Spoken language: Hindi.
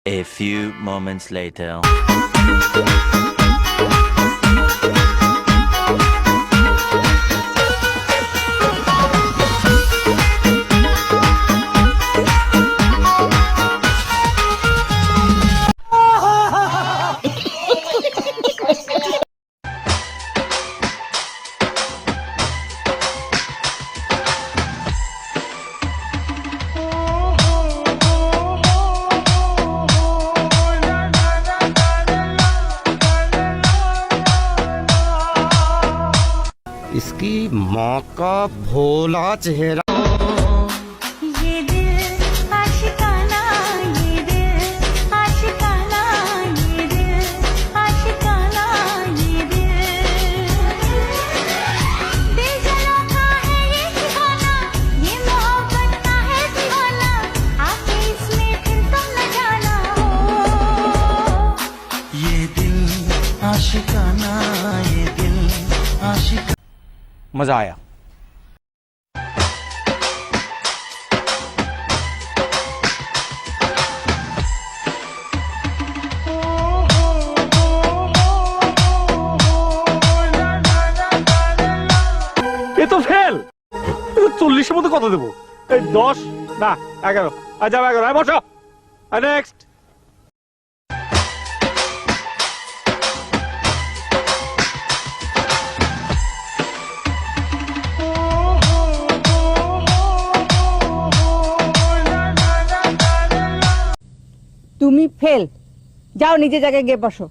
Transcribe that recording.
A few moments later. इसकी माँ का भोला चेहरा। ये दिल आशिकाना, ये दिल आशिकाना, ये दिल आशिकाना, ये दिल जला का है ये दीवाना, ये मोहब्बत का है दीवाना, आके इसमें फिर तुम न जाना हो। ये दिल आशिकाना, ये दिल आशिक। मजा आया। এ তো ফেল। 40-এর মধ্যে কত দেবো? এই 10 না 11। আচ্ছা 11। বসো। নেক্সট। তুমি ফেল, যাও নিজে জায়গায় গিয়ে বসো।